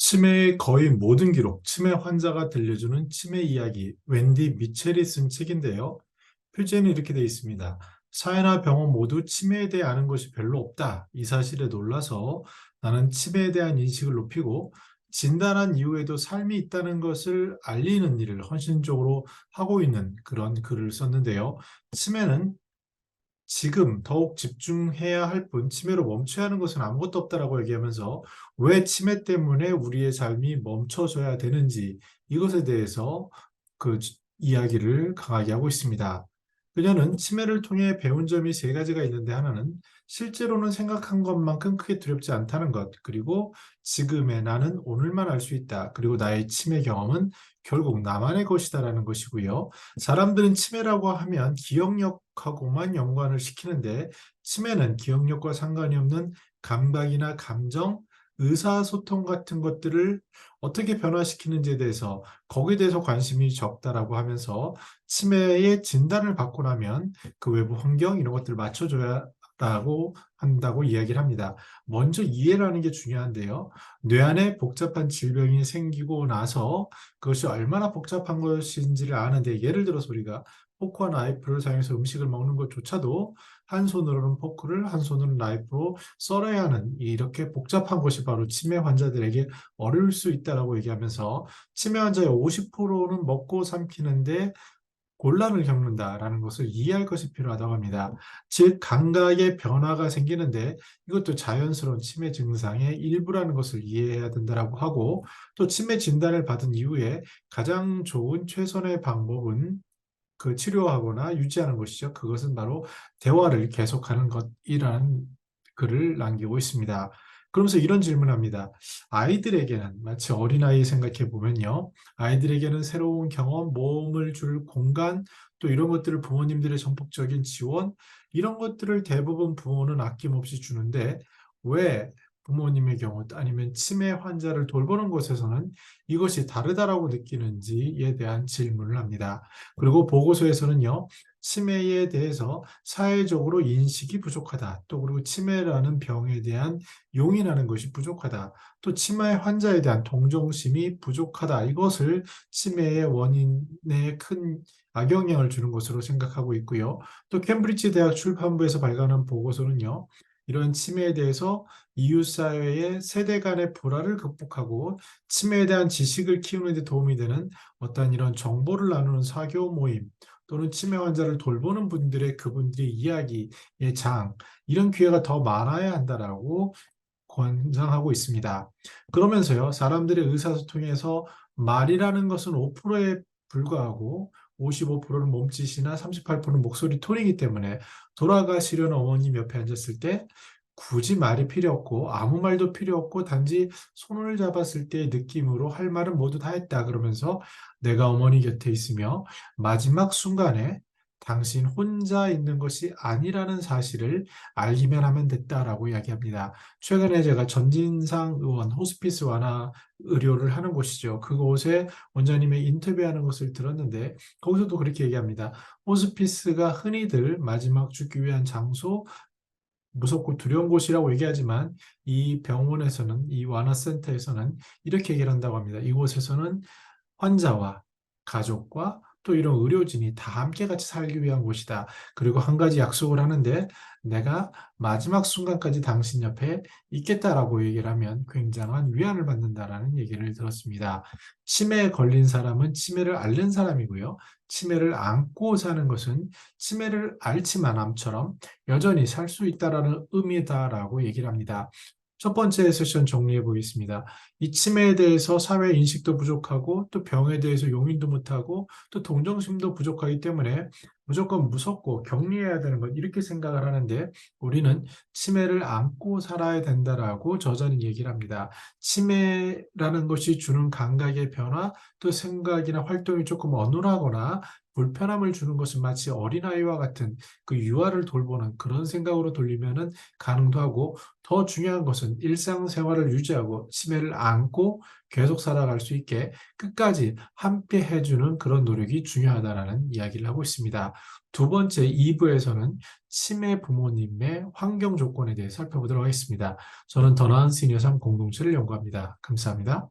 치매의 거의 모든 기록, 치매 환자가 들려주는 치매 이야기, 웬디 미첼이 쓴 책인데요. 표지에는 이렇게 되어 있습니다. 사회나 병원 모두 치매에 대해 아는 것이 별로 없다. 이 사실에 놀라서 나는 치매에 대한 인식을 높이고 진단한 이후에도 삶이 있다는 것을 알리는 일을 헌신적으로 하고 있는 그런 글을 썼는데요. 치매는 지금 더욱 집중해야 할 뿐 치매로 멈춰야 하는 것은 아무것도 없다라고 얘기하면서 왜 치매 때문에 우리의 삶이 멈춰져야 되는지 이것에 대해서 이야기를 강하게 하고 있습니다. 그녀는 치매를 통해 배운 점이 세 가지가 있는데 하나는 실제로는 생각한 것만큼 크게 두렵지 않다는 것, 그리고 지금의 나는 오늘만 알 수 있다. 그리고 나의 치매 경험은 결국 나만의 것이다라는 것이고요. 사람들은 치매라고 하면 기억력하고만 연관을 시키는데 치매는 기억력과 상관이 없는 감각이나 감정, 의사소통 같은 것들을 어떻게 변화시키는지에 대해서 거기에 대해서 관심이 적다라고 하면서 치매의 진단을 받고 나면 그 외부 환경 이런 것들을 맞춰줘야 라고 한다고 이야기를 합니다. 먼저 이해를 하는 게 중요한데요. 뇌 안에 복잡한 질병이 생기고 나서 그것이 얼마나 복잡한 것인지를 아는데 예를 들어서 우리가 포크와 나이프를 사용해서 음식을 먹는 것조차도 한 손으로는 포크를 한 손으로는 나이프로 썰어야 하는 이렇게 복잡한 것이 바로 치매 환자들에게 어려울 수 있다라고 얘기하면서 치매 환자의 50%는 먹고 삼키는데 곤란을 겪는다라는 것을 이해할 것이 필요하다고 합니다. 즉, 감각의 변화가 생기는데 이것도 자연스러운 치매 증상의 일부라는 것을 이해해야 된다라고 하고 또 치매 진단을 받은 이후에 가장 좋은 최선의 방법은 치료하거나 유지하는 것이죠. 그것은 바로 대화를 계속하는 것이라는 글을 남기고 있습니다. 그러면서 이런 질문을 합니다. 아이들에게는 마치 어린아이 생각해 보면요. 아이들에게는 새로운 경험, 모험을 줄 공간, 또 이런 것들을 부모님들의 전폭적인 지원, 이런 것들을 대부분 부모는 아낌없이 주는데 왜 부모님의 경우 아니면 치매 환자를 돌보는 곳에서는 이것이 다르다라고 느끼는지에 대한 질문을 합니다. 그리고 보고서에서는요, 치매에 대해서 사회적으로 인식이 부족하다. 또 그리고 치매라는 병에 대한 용인하는 것이 부족하다. 또 치매 환자에 대한 동정심이 부족하다. 이것을 치매의 원인에 큰 악영향을 주는 것으로 생각하고 있고요. 또 캠브리지 대학 출판부에서 발간한 보고서는요, 이런 치매에 대해서 이웃사회의 세대 간의 불화를 극복하고 치매에 대한 지식을 키우는 데 도움이 되는 어떤 이런 정보를 나누는 사교 모임 또는 치매 환자를 돌보는 분들의 그분들의 이야기의 장 이런 기회가 더 많아야 한다라고 권장하고 있습니다. 그러면서요, 사람들의 의사소통에서 말이라는 것은 5%에 불과하고 55%는 몸짓이나 38%는 목소리 톤이기 때문에 돌아가시려는 어머님 옆에 앉았을 때 굳이 말이 필요 없고 아무 말도 필요 없고 단지 손을 잡았을 때의 느낌으로 할 말은 모두 다 했다. 그러면서 내가 어머니 곁에 있으며 마지막 순간에 당신 혼자 있는 것이 아니라는 사실을 알기만 하면 됐다라고 이야기합니다. 최근에 제가 전진상 의원 호스피스 완화 의료를 하는 곳이죠. 그곳에 원장님의 인터뷰하는 것을 들었는데 거기서도 그렇게 얘기합니다. 호스피스가 흔히들 마지막 죽기 위한 장소, 무섭고 두려운 곳이라고 얘기하지만 이 병원에서는 이 완화센터에서는 이렇게 얘기를 한다고 합니다. 이곳에서는 환자와 가족과 또 이런 의료진이 다 함께 같이 살기 위한 곳이다. 그리고 한 가지 약속을 하는데 내가 마지막 순간까지 당신 옆에 있겠다라고 얘기를 하면 굉장한 위안을 받는다라는 얘기를 들었습니다. 치매에 걸린 사람은 치매를 앓는 사람이고요. 치매를 안고 사는 것은 치매를 앓지만 암처럼 여전히 살 수 있다라는 의미다라고 얘기를 합니다. 첫 번째 세션 정리해 보겠습니다. 이 치매에 대해서 사회 인식도 부족하고 또 병에 대해서 용인도 못하고 또 동정심도 부족하기 때문에 무조건 무섭고 격리해야 되는 것 이렇게 생각을 하는데 우리는 치매를 안고 살아야 된다라고 저자는 얘기를 합니다. 치매라는 것이 주는 감각의 변화 또 생각이나 활동이 조금 어눌하거나 불편함을 주는 것은 마치 어린아이와 같은 그 유아를 돌보는 그런 생각으로 돌리면은 가능도 하고, 더 중요한 것은 일상생활을 유지하고 치매를 안고 계속 살아갈 수 있게 끝까지 함께 해주는 그런 노력이 중요하다라는 이야기를 하고 있습니다. 두 번째 2부에서는 치매 부모님의 환경 조건에 대해 살펴보도록 하겠습니다. 저는 더 나은 시니어 삶 공동체를 연구합니다. 감사합니다.